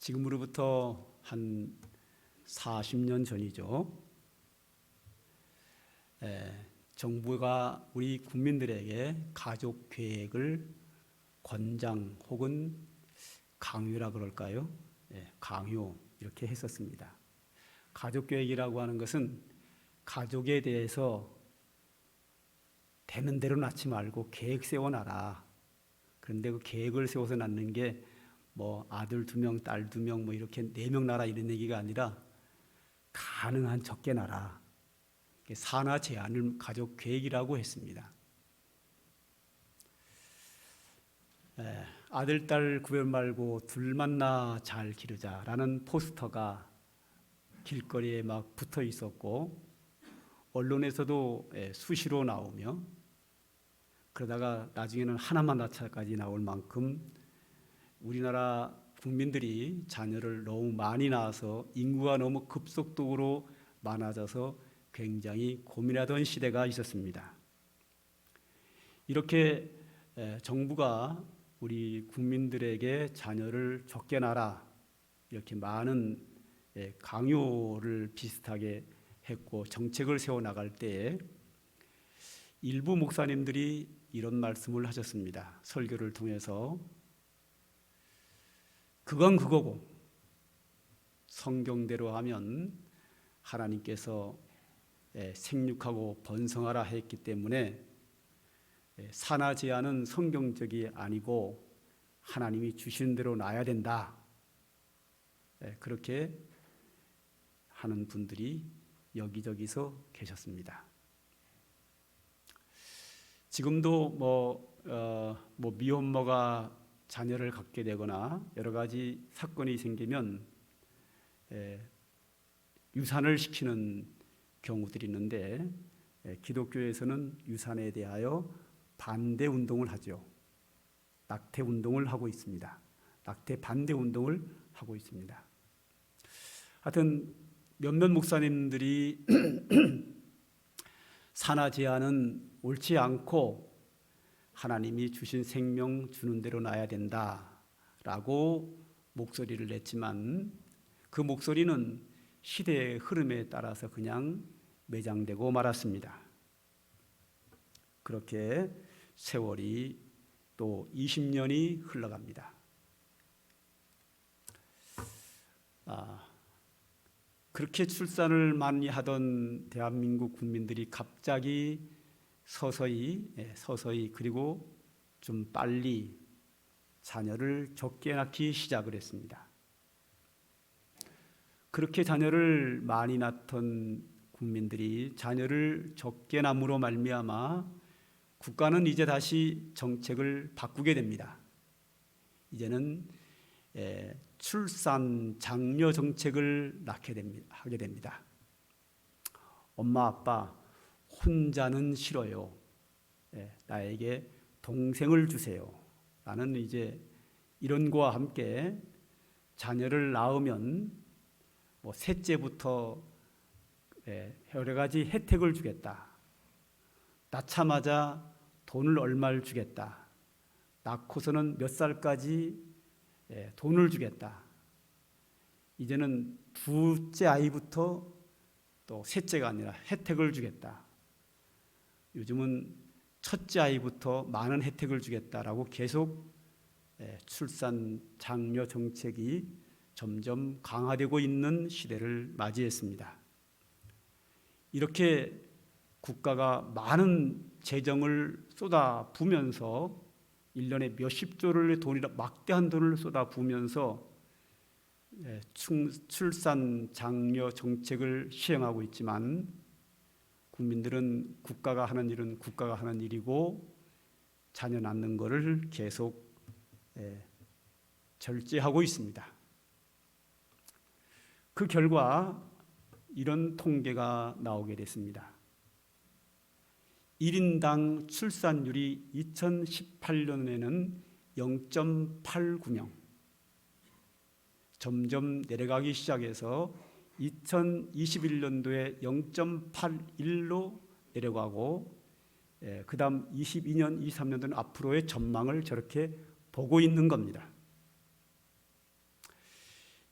지금으로부터 한 40년 전이죠. 정부가 우리 국민들에게 가족 계획을 권장 혹은 강요라 그럴까요? 강요 이렇게 했었습니다. 가족 계획이라고 하는 것은 가족에 대해서 되는 대로 낳지 말고 계획 세워놔라. 그런데 그 계획을 세워서 낳는 게 뭐 아들 2명, 딸 2명 뭐 이렇게 4명 낳아라 이런 얘기가 아니라 가능한 적게 낳아라. 산하 제한을 가족 계획이라고 했습니다. 아들, 딸 구별 말고 둘만 낳아 잘 기르자라는 포스터가 길거리에 막 붙어 있었고 언론에서도 수시로 나오며 그러다가 나중에는 하나만 낳자까지 나올 만큼 우리나라 국민들이 자녀를 너무 많이 낳아서 인구가 너무 급속도로 많아져서 굉장히 고민하던 시대가 있었습니다. 이렇게 정부가 우리 국민들에게 자녀를 적게 낳아라 이렇게 많은 강요를 비슷하게 했고 정책을 세워나갈 때에 일부 목사님들이 이런 말씀을 하셨습니다. 설교를 통해서 그건 그거고 성경대로 하면 하나님께서 생육하고 번성하라 했기 때문에 산하 제한은 성경적이 아니고 하나님이 주시는 대로 낳아야 된다. 그렇게 하는 분들이 여기저기서 계셨습니다. 지금도 미혼모가 자녀를 갖게 되거나 여러 가지 사건이 생기면 유산을 시키는 경우들이 있는데 기독교에서는 유산에 대하여 반대 운동을 하죠. 낙태 운동을 하고 있습니다. 낙태 반대 운동을 하고 있습니다. 하여튼 몇몇 목사님들이 산하 제한은 옳지 않고 하나님이 주신 생명 주는 대로 낳아야 된다라고 목소리를 냈지만 그 목소리는 시대의 흐름에 따라서 그냥 매장되고 말았습니다. 그렇게 세월이 또 20년이 흘러갑니다. 그렇게 출산을 많이 하던 대한민국 국민들이 갑자기 서서히 그리고 좀 빨리 자녀를 적게 낳기 시작을 했습니다. 그렇게 자녀를 많이 낳던 국민들이 자녀를 적게 낳음으로 말미암아 국가는 이제 다시 정책을 바꾸게 됩니다. 이제는 출산 장려 정책을 하게 됩니다. 엄마 아빠 혼자는 싫어요. 나에게 동생을 주세요. 나는 이제 이런 거와 함께 자녀를 낳으면 셋째부터 여러 가지 혜택을 주겠다. 낳자마자 돈을 얼마를 주겠다. 낳고서는 몇 살까지 돈을 주겠다. 이제는 둘째 아이부터 또 셋째가 아니라 혜택을 주겠다. 요즘은 첫째 아이부터 많은 혜택을 주겠다라고 계속 출산 장려 정책이 점점 강화되고 있는 시대를 맞이했습니다. 이렇게 국가가 많은 재정을 쏟아부으면서 1년에 몇십조를 돈이라 막대한 돈을 쏟아부으면서 출산 장려 정책을 시행하고 있지만 국민들은 국가가 하는 일은 국가가 하는 일이고 자녀 낳는 것을 계속 절제하고 있습니다. 그 결과 이런 통계가 나오게 됐습니다. 1인당 출산율이 2018년에는 0.89명 점점 내려가기 시작해서 2021년도에 0.81로 내려가고 그 다음 22년, 23년도는 앞으로의 전망을 저렇게 보고 있는 겁니다.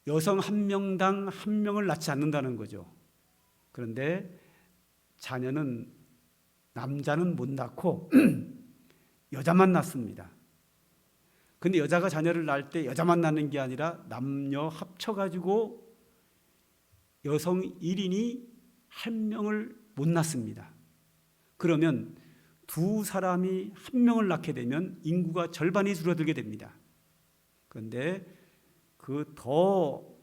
여성 한 명당 한 명을 낳지 않는다는 거죠. 그런데 자녀는 남자는 못 낳고 여자만 낳습니다. 근데 여자가 자녀를 낳을 때 여자만 낳는 게 아니라 남녀 합쳐가지고 여성 1인이 한 명을 못 낳습니다. 그러면 두 사람이 한 명을 낳게 되면 인구가 절반이 줄어들게 됩니다. 그런데 그 더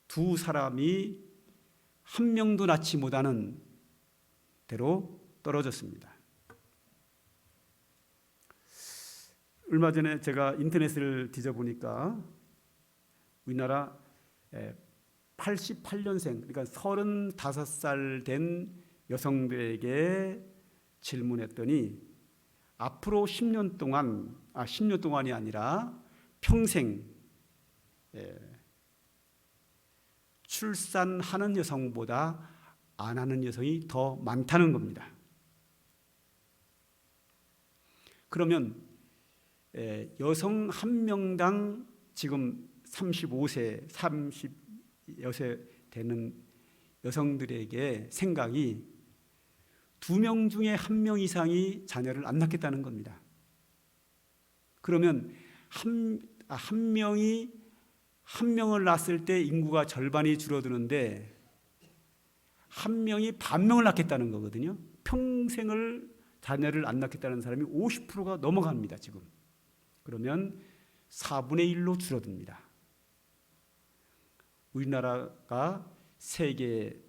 두 사람이 한 명도 낳지 못하는 대로 떨어졌습니다. 얼마 전에 제가 인터넷을 뒤져보니까 우리나라 88년생, 그러니까 35살 된 여성들에게 질문했더니 앞으로 10년 동안, 10년 동안이 아니라 평생 출산하는 여성보다 안 하는 여성이 더 많다는 겁니다. 그러면 여성 한 명당 지금 35세, 30여세 되는 여성들에게 생각이 2명 중에 1명 이상이 자녀를 안 낳겠다는 겁니다. 그러면 한 명이 한 명을 낳았을 때 인구가 절반이 줄어드는데 한 명이 반 명을 낳겠다는 거거든요. 평생을 자녀를 안 낳겠다는 사람이 50%가 넘어갑니다, 지금. 그러면 4분의 1로 줄어듭니다. 우리나라가 세계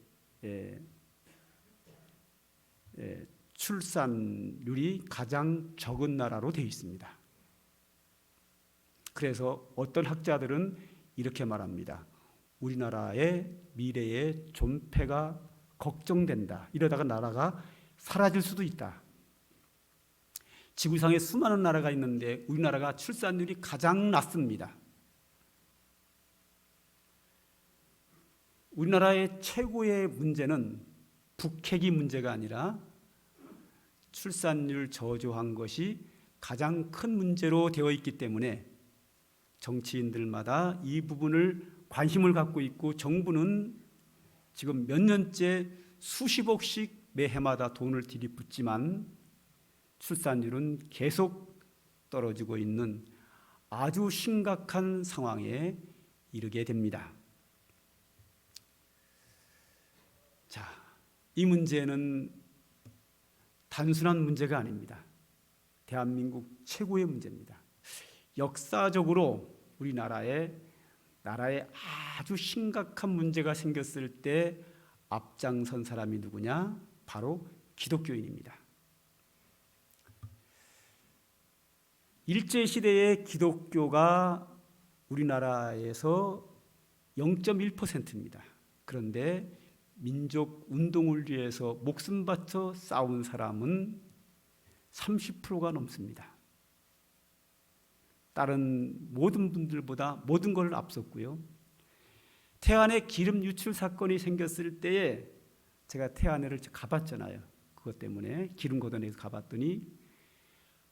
출산율이 가장 적은 나라로 되어 있습니다. 그래서 어떤 학자들은 이렇게 말합니다. 우리나라의 미래의 존폐가 걱정된다. 이러다가 나라가 사라질 수도 있다. 지구상에 수많은 나라가 있는데 우리나라가 출산율이 가장 낮습니다. 우리나라의 최고의 문제는 북핵이 문제가 아니라 출산율 저조한 것이 가장 큰 문제로 되어 있기 때문에 정치인들마다 이 부분을 관심을 갖고 있고 정부는 지금 몇 년째 수십억씩 매해마다 돈을 들이붓지만 출산율은 계속 떨어지고 있는 아주 심각한 상황에 이르게 됩니다. 자, 이 문제는 단순한 문제가 아닙니다. 대한민국 최고의 문제입니다. 역사적으로 우리나라에 아주 심각한 문제가 생겼을 때 앞장선 사람이 누구냐? 바로 기독교인입니다. 일제시대의 기독교가 우리나라에서 0.1%입니다. 그런데 민족 운동을 위해서 목숨 바쳐 싸운 사람은 30%가 넘습니다. 다른 모든 분들보다 모든 걸 앞섰고요. 태안의 기름 유출 사건이 생겼을 때에 제가 태안을 가봤잖아요. 그것 때문에 기름 걷어내서 가봤더니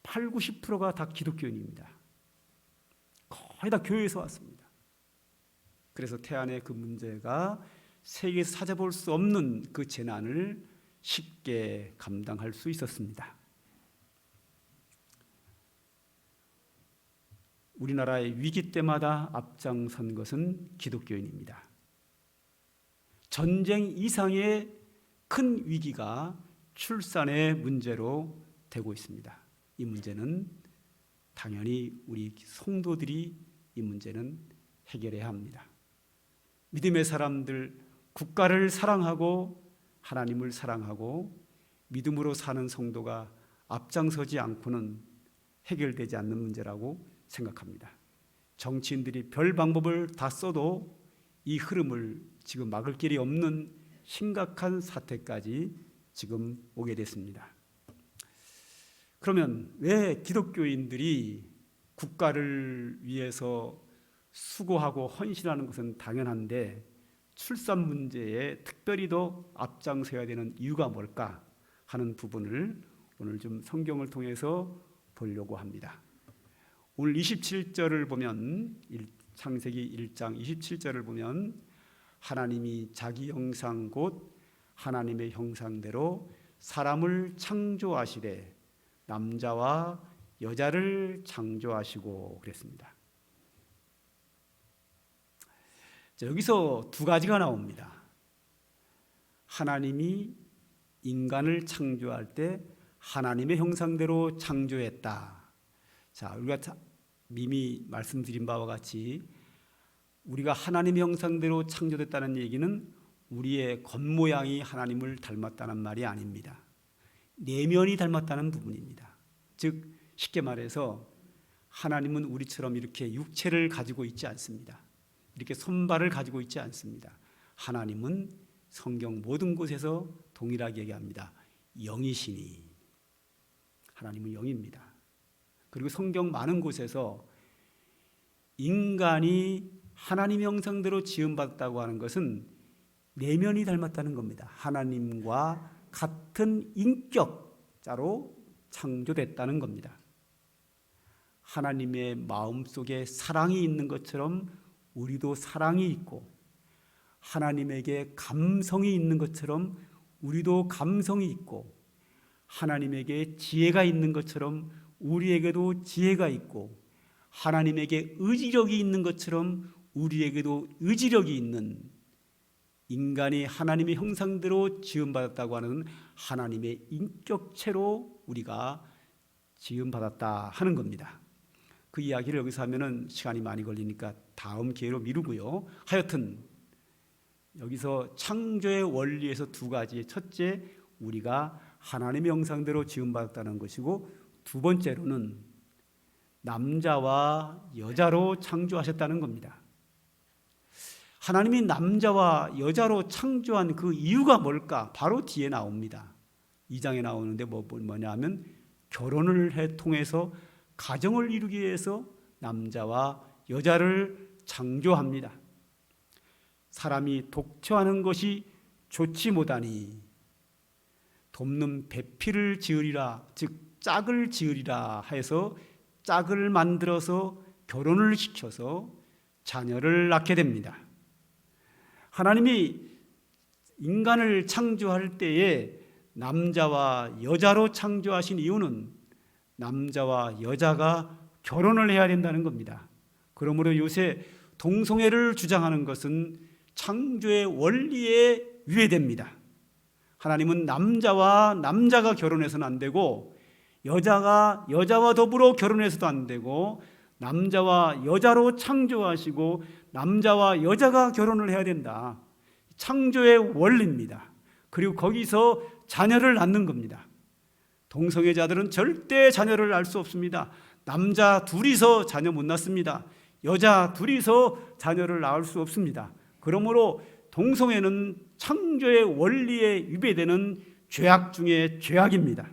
80~90%가 다 기독교인입니다. 거의 다 교회에서 왔습니다. 그래서 태안의 그 문제가 세계에서 찾아볼 수 없는 그 재난을 쉽게 감당할 수 있었습니다. 우리나라의 위기 때마다 앞장선 것은 기독교인입니다. 전쟁 이상의 큰 위기가 출산의 문제로 되고 있습니다. 이 문제는 당연히 우리 성도들이 이 문제는 해결해야 합니다. 믿음의 사람들, 국가를 사랑하고 하나님을 사랑하고 믿음으로 사는 성도가 앞장서지 않고는 해결되지 않는 문제라고 생각합니다. 정치인들이 별 방법을 다 써도 이 흐름을 지금 막을 길이 없는 심각한 사태까지 지금 오게 됐습니다. 그러면 왜 기독교인들이 국가를 위해서 수고하고 헌신하는 것은 당연한데 출산 문제에 특별히 더 앞장서야 되는 이유가 뭘까 하는 부분을 오늘 좀 성경을 통해서 보려고 합니다. 오늘 27절을 보면 창세기 1장 27절을 보면 하나님이 자기 형상 곧 하나님의 형상대로 사람을 창조하시되 남자와 여자를 창조하시고 그랬습니다. 자, 여기서 두 가지가 나옵니다. 하나님이 인간을 창조할 때 하나님의 형상대로 창조했다. 자, 우리가 이미 말씀드린 바와 같이 우리가 하나님의 형상대로 창조됐다는 얘기는 우리의 겉모양이 하나님을 닮았다는 말이 아닙니다. 내면이 닮았다는 부분입니다. 즉 쉽게 말해서 하나님은 우리처럼 이렇게 육체를 가지고 있지 않습니다. 이렇게 손발을 가지고 있지 않습니다. 하나님은 성경 모든 곳에서 동일하게 얘기합니다. 영이시니. 하나님은 영입니다. 그리고 성경 많은 곳에서 인간이 하나님의 형상대로 지음받았다고 하는 것은 내면이 닮았다는 겁니다. 하나님과 같은 인격자로 창조됐다는 겁니다. 하나님의 마음속에 사랑이 있는 것처럼 우리도 사랑이 있고, 하나님에게 감성이 있는 것처럼 우리도 감성이 있고, 하나님에게 지혜가 있는 것처럼 우리에게도 지혜가 있고, 하나님에게 의지력이 있는 것처럼 우리에게도 의지력이 있는, 인간이 하나님의 형상대로 지음받았다고 하는 하나님의 인격체로 우리가 지음받았다 하는 겁니다. 그 이야기를 여기서 하면은 시간이 많이 걸리니까 다음 기회로 미루고요. 하여튼 여기서 창조의 원리에서 두 가지, 첫째 우리가 하나님의 형상대로 지음받았다는 것이고, 두 번째로는 남자와 여자로 창조하셨다는 겁니다. 하나님이 남자와 여자로 창조한 그 이유가 뭘까? 바로 뒤에 나옵니다. 2장에 나오는데 뭐냐 하면 결혼을 통해서 가정을 이루기 위해서 남자와 여자를 창조합니다. 사람이 독처하는 것이 좋지 못하니 돕는 배필을 지으리라, 즉 짝을 지으리라 해서 짝을 만들어서 결혼을 시켜서 자녀를 낳게 됩니다. 하나님이 인간을 창조할 때에 남자와 여자로 창조하신 이유는 남자와 여자가 결혼을 해야 된다는 겁니다. 그러므로 요새 동성애를 주장하는 것은 창조의 원리에 위배됩니다. 하나님은 남자와 남자가 결혼해서는 안 되고, 여자가 여자와 더불어 결혼해서도 안 되고, 남자와 여자로 창조하시고 남자와 여자가 결혼을 해야 된다. 창조의 원리입니다. 그리고 거기서 자녀를 낳는 겁니다. 동성애자들은 절대 자녀를 낳을 수 없습니다. 남자 둘이서 자녀 못 낳습니다. 여자 둘이서 자녀를 낳을 수 없습니다. 그러므로 동성애는 창조의 원리에 위배되는 죄악 중에 죄악입니다.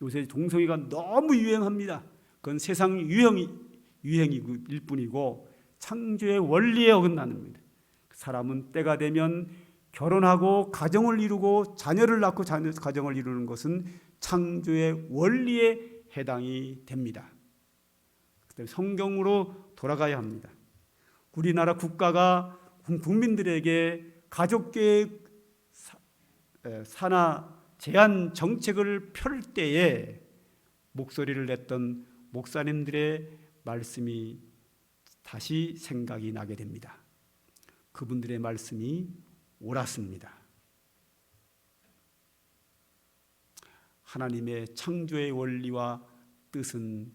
요새 동성애가 너무 유행합니다. 그건 세상 유행일 뿐이고 창조의 원리에 어긋나는 겁니다. 사람은 때가 되면 결혼하고 가정을 이루고 자녀를 낳고 가정을 이루는 것은 창조의 원리에 해당이 됩니다. 성경으로 돌아가야 합니다. 우리나라 국가가 국민들에게 가족계획 산하 제한 정책을 펼 때에 목소리를 냈던 목사님들의 말씀이 다시 생각이 나게 됩니다. 그분들의 말씀이 옳았습니다. 하나님의 창조의 원리와 뜻은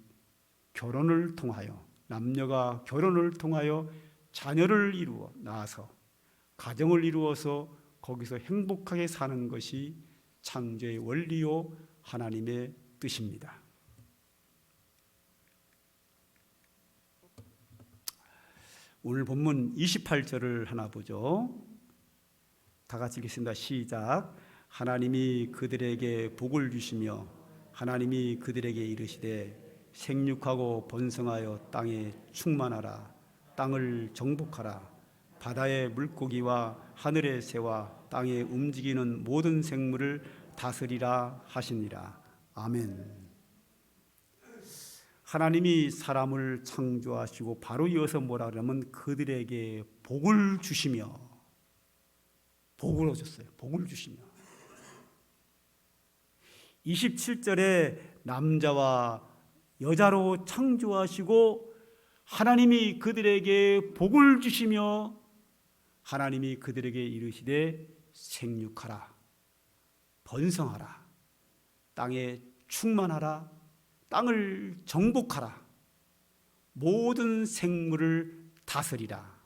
결혼을 통하여, 남녀가 결혼을 통하여 자녀를 이루어 낳아서 가정을 이루어서 거기서 행복하게 사는 것이 창조의 원리요 하나님의 뜻입니다. 오늘 본문 28절을 하나 보죠. 다 같이 읽겠습니다. 시작. 하나님이 그들에게 복을 주시며 하나님이 그들에게 이르시되 생육하고 번성하여 땅에 충만하라. 땅을 정복하라. 바다의 물고기와 하늘의 새와 땅에 움직이는 모든 생물을 다스리라 하시니라. 아멘. 하나님이 사람을 창조하시고 바로 이어서 뭐라 그러면 그들에게 복을 주시며, 복을 주셨어요. 복을 주시며. 27절에 남자와 여자로 창조하시고 하나님이 그들에게 복을 주시며 하나님이 그들에게 이르시되 생육하라, 번성하라, 땅에 충만하라, 땅을 정복하라, 모든 생물을 다스리라.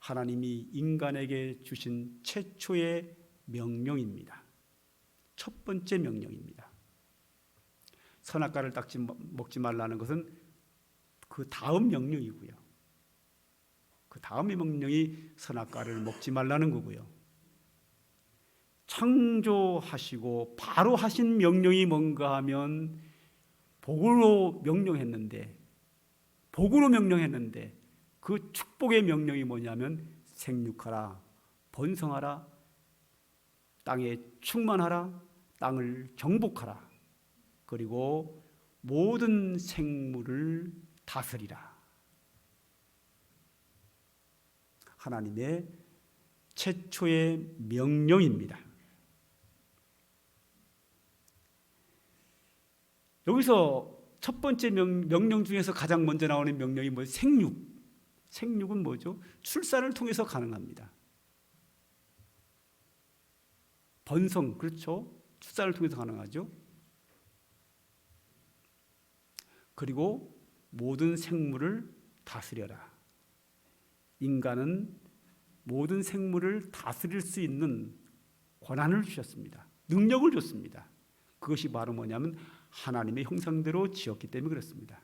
하나님이 인간에게 주신 최초의 명령입니다. 첫 번째 명령입니다. 선악과를 먹지 말라는 것은 그 다음 명령이고요. 그 다음의 명령이 선악과를 먹지 말라는 거고요. 창조하시고 바로 하신 명령이 뭔가 하면 복으로 명령했는데 그 축복의 명령이 뭐냐면 생육하라, 번성하라, 땅에 충만하라, 땅을 정복하라, 그리고 모든 생물을 다스리라. 하나님의 최초의 명령입니다. 여기서 첫 번째 명령 중에서 가장 먼저 나오는 명령이 뭐예요? 생육. 생육은 뭐죠? 출산을 통해서 가능합니다. 번성, 그렇죠? 출산을 통해서 가능하죠. 그리고 모든 생물을 다스려라. 인간은 모든 생물을 다스릴 수 있는 권한을 주셨습니다. 능력을 줬습니다. 그것이 바로 뭐냐면 하나님의 형상대로 지었기 때문에 그렇습니다.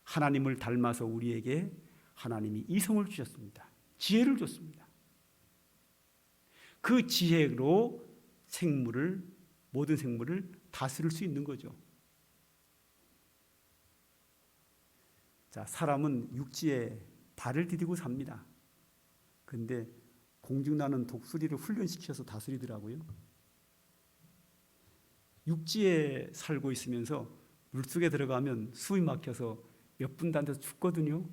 하나님을 닮아서 우리에게 하나님이 이성을 주셨습니다. 지혜를 줬습니다. 그 지혜로 모든 생물을 다스릴 수 있는 거죠. 자, 사람은 육지에 발을 디디고 삽니다. 근데 공중나는 독수리를 훈련시켜서 다스리더라고요. 육지에 살고 있으면서 물속에 들어가면 숨이 막혀서 몇 분도 안 돼서 죽거든요.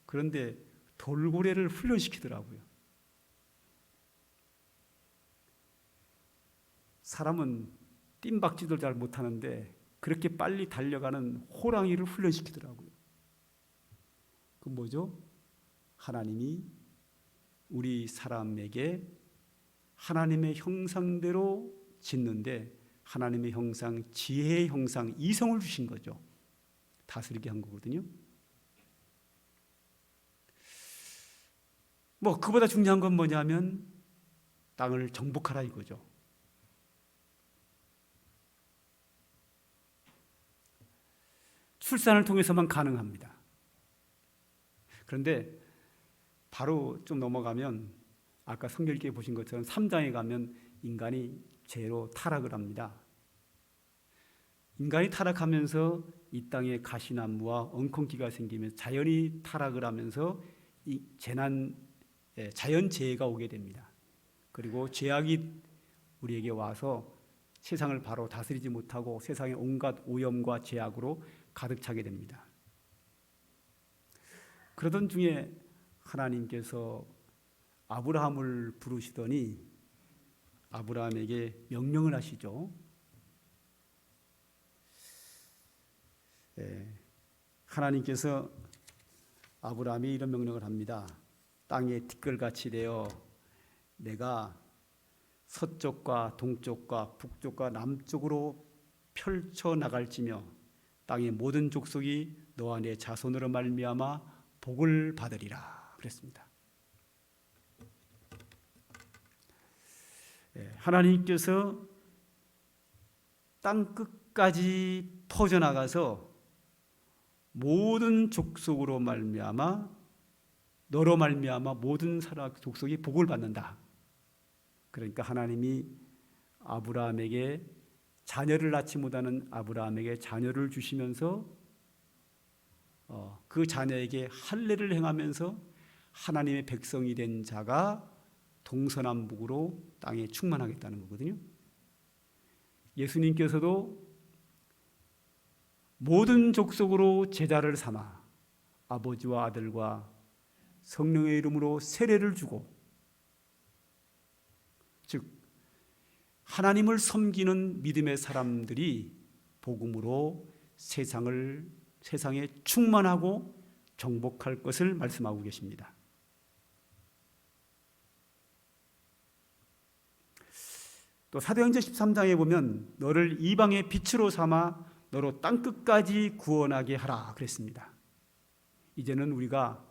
그런데 돌고래를 훈련시키더라고요. 사람은 뜀박질도 잘 못하는데 그렇게 빨리 달려가는 호랑이를 훈련시키더라고요. 그 뭐죠? 하나님이 우리 사람에게 하나님의 형상대로 짓는데 하나님의 형상, 지혜의 형상, 이성을 주신 거죠. 다스리게 한 거거든요. 그보다 중요한 건 뭐냐면 땅을 정복하라 이거죠. 출산을 통해서만 가능합니다. 그런데 바로 좀 넘어가면 아까 성경에 보신 것처럼 3장에 가면 인간이 죄로 타락을 합니다. 인간이 타락하면서 이 땅에 가시나무와 엉겅퀴가 생기면서 자연이 타락을 하면서 이 자연재해가 오게 됩니다. 그리고 죄악이 우리에게 와서 세상을 바로 다스리지 못하고 세상에 온갖 오염과 죄악으로 가득 차게 됩니다. 그러던 중에 하나님께서 아브라함을 부르시더니 아브라함에게 명령을 하시죠. 하나님께서 아브라함이 이런 명령을 합니다. 땅에 티끌같이 되어 내가 서쪽과 동쪽과 북쪽과 남쪽으로 펼쳐 나갈지며 땅의 모든 족속이 너와 내 자손으로 말미암아 복을 받으리라 그랬습니다. 하나님께서 땅 끝까지 퍼져나가서 모든 족속으로 말미암아 너로 말미암아 모든 사람 족속이 복을 받는다. 그러니까 하나님이 아브라함에게 자녀를 낳지 못하는 아브라함에게 자녀를 주시면서 그 자녀에게 할례를 행하면서 하나님의 백성이 된 자가 동서남북으로 땅에 충만하겠다는 거거든요. 예수님께서도 모든 족속으로 제자를 삼아 아버지와 아들과 성령의 이름으로 세례를 주고, 즉 하나님을 섬기는 믿음의 사람들이 복음으로 세상에 충만하고 정복할 것을 말씀하고 계십니다. 또 사도행전 13장에 보면 너를 이방의 빛으로 삼아 너로 땅끝까지 구원하게 하라 그랬습니다. 이제는 우리가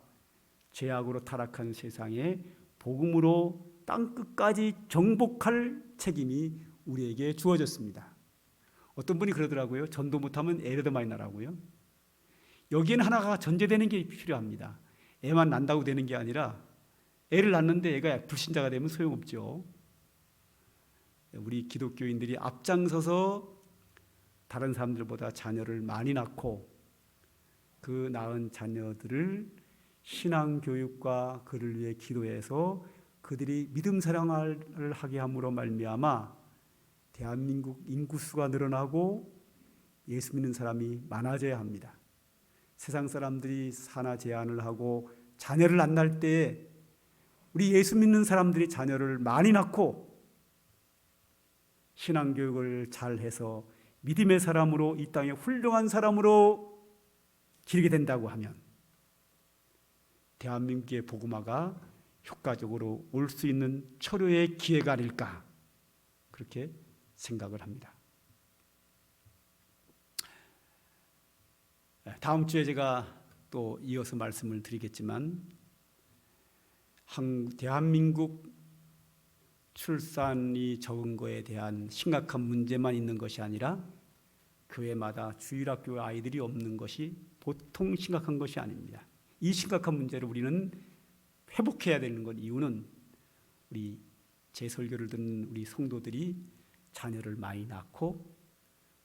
죄악으로 타락한 세상에 복음으로 땅끝까지 정복할 책임이 우리에게 주어졌습니다. 어떤 분이 그러더라고요. 전도 못하면 애라도 많이 나라고요. 여기에는 하나가 전제되는 게 필요합니다. 애만 난다고 되는 게 아니라 애를 낳는데 애가 불신자가 되면 소용없죠. 우리 기독교인들이 앞장서서 다른 사람들보다 자녀를 많이 낳고 그 낳은 자녀들을 신앙교육과 그를 위해 기도해서 그들이 믿음 사랑을 하게 함으로 말미암아 대한민국 인구수가 늘어나고 예수 믿는 사람이 많아져야 합니다. 세상 사람들이 산하 제한을 하고 자녀를 안 낳을 때에 우리 예수 믿는 사람들이 자녀를 많이 낳고 신앙교육을 잘해서 믿음의 사람으로 이 땅에 훌륭한 사람으로 기르게 된다고 하면 대한민국의 복음화가 효과적으로 올 수 있는 철효의 기회가 아닐까 그렇게 생각을 합니다. 다음 주에 제가 또 이어서 말씀을 드리겠지만 대한민국 출산이 적은 거에 대한 심각한 문제만 있는 것이 아니라 교회마다 주일학교 아이들이 없는 것이 보통 심각한 것이 아닙니다. 이 심각한 문제를 우리는 회복해야 되는 것 이유는 우리 제 설교를 듣는 우리 성도들이 자녀를 많이 낳고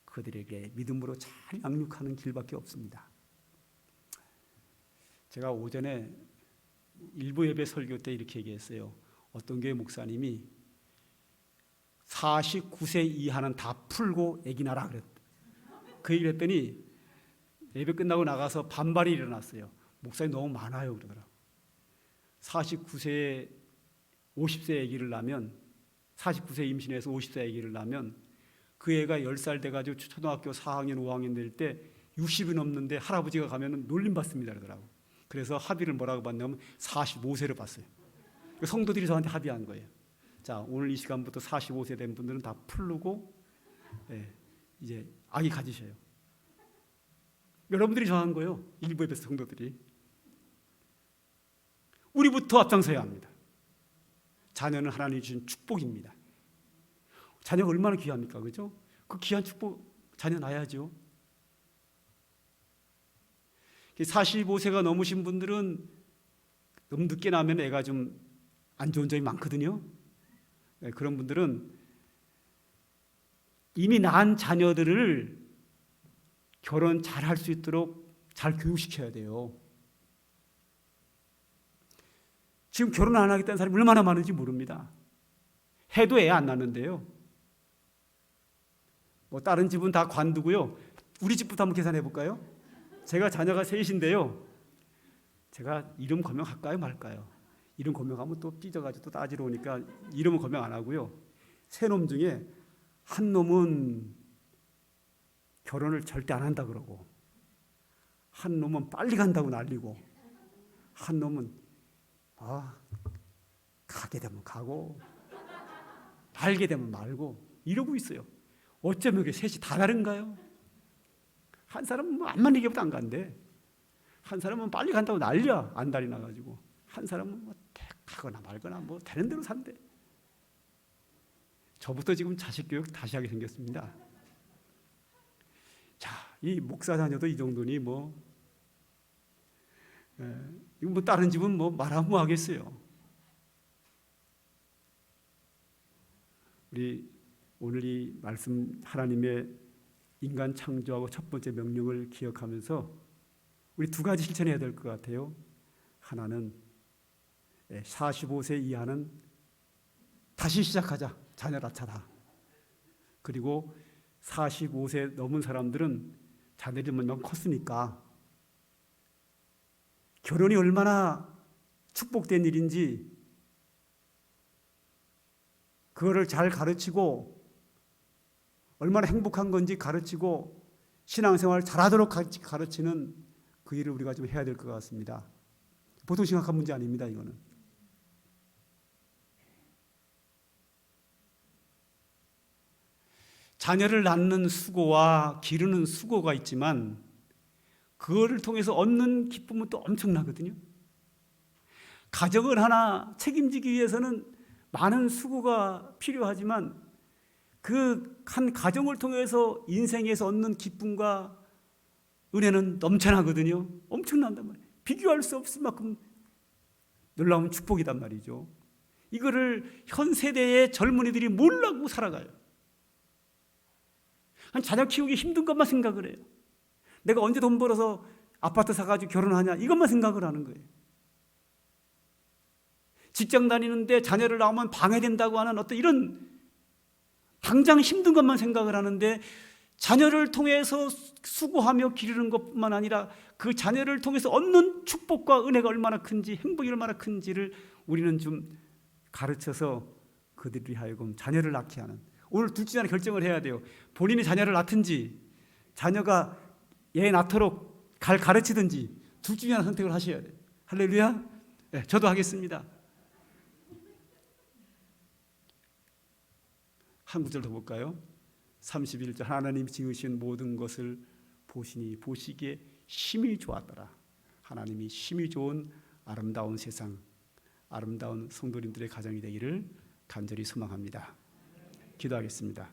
그들에게 믿음으로 잘 양육하는 길밖에 없습니다. 제가 오전에 일부 예배 설교 때 이렇게 얘기했어요. 어떤 교회 목사님이 49세 이하는 다 풀고 애기 낳으라 그랬다. 그 얘기를 했더니 예배 끝나고 나가서 반발이 일어났어요. 목사님 너무 많아요 그러더라고요. 49세에 50세 아기를 낳으면 49세 임신해서 50세 아기를 낳으면 그 애가 10살 돼가지고 초등학교 4학년 5학년 될 때 60이 넘는데 할아버지가 가면 놀림받습니다 그러더라고요. 그래서 합의를 뭐라고 봤냐면 45세로 봤어요. 성도들이 저한테 합의한 거예요. 자, 오늘 이 시간부터 45세 된 분들은 다 풀르고 이제 아기 가지셔요. 여러분들이 정한 거예요. 일부 예배 성도들이. 우리부터 앞장서야 합니다. 자녀는 하나님이 주신 축복입니다. 자녀가 얼마나 귀합니까? 그죠? 그 귀한 축복 자녀 낳아야죠. 45세가 넘으신 분들은 너무 늦게 낳으면 애가 좀 안 좋은 점이 많거든요. 그런 분들은 이미 낳은 자녀들을 결혼 잘 할 수 있도록 잘 교육시켜야 돼요. 지금 결혼 안 하겠다는 사람이 얼마나 많은지 모릅니다. 해도 애 안 낳는데요. 뭐 다른 집은 다 관두고요. 우리 집부터 한번 계산해 볼까요? 제가 자녀가 셋인데요. 제가 이름 거명할까요 말까요? 이름 거명하면 또 삐져가지고 또 따지러 오니까 이름은 거명 안 하고요. 세 놈 중에 한 놈은 결혼을 절대 안 한다 그러고, 한 놈은 빨리 간다고 난리고, 한 놈은 가게 되면 가고 말게 되면 말고 이러고 있어요. 어쩌면 이게 셋이 다 다른가요? 한 사람은 뭐 암만 얘기해도 안 간대. 한 사람은 빨리 간다고 난리야. 안달이 나가지고. 한 사람은 뭐 택하거나 말거나 뭐 되는 대로 산대. 저부터 지금 자식 교육 다시 하게 생겼습니다. 자, 이 목사 자녀도 이 정도니 뭐 이거 뭐 다른 집은 뭐 말하면 뭐 하겠어요. 우리 오늘 이 말씀 하나님의 인간 창조하고 첫 번째 명령을 기억하면서 우리 두 가지 실천해야 될 것 같아요. 하나는 45세 이하는 다시 시작하자. 자녀 낳자다. 그리고 45세 넘은 사람들은 자녀들이 얼마나 컸으니까 결혼이 얼마나 축복된 일인지 그거를 잘 가르치고 얼마나 행복한 건지 가르치고 신앙생활을 잘하도록 가르치는 그 일을 우리가 좀 해야 될 것 같습니다. 보통 심각한 문제 아닙니다. 이거는. 자녀를 낳는 수고와 기르는 수고가 있지만 그거를 통해서 얻는 기쁨은 또 엄청나거든요. 가정을 하나 책임지기 위해서는 많은 수고가 필요하지만 그 한 가정을 통해서 인생에서 얻는 기쁨과 은혜는 넘쳐나거든요. 엄청난단 말이에요. 비교할 수 없을 만큼 놀라운 축복이단 말이죠. 이거를 현 세대의 젊은이들이 몰라고 살아가요. 자녀 키우기 힘든 것만 생각을 해요. 내가 언제 돈 벌어서 아파트 사가지고 결혼하냐 이것만 생각을 하는 거예요. 직장 다니는데 자녀를 낳으면 방해된다고 하는 어떤 이런 당장 힘든 것만 생각을 하는데 자녀를 통해서 수고하며 기르는 것뿐만 아니라 그 자녀를 통해서 얻는 축복과 은혜가 얼마나 큰지 행복이 얼마나 큰지를 우리는 좀 가르쳐서 그들이 하여금 자녀를 낳게 하는 오늘 둘 중에 하나 결정을 해야 돼요. 본인이 자녀를 낳든지 자녀가 얘 낳도록 가르치든지 둘 중에 하나 선택을 하셔야 돼요. 할렐루야. 네, 저도 하겠습니다. 한 구절 더 볼까요? 31절 하나님 지으신 모든 것을 보시니 보시기에 심히 좋았더라. 하나님이 심히 좋은 아름다운 세상, 아름다운 성도님들의 가정이 되기를 간절히 소망합니다. 기도하겠습니다.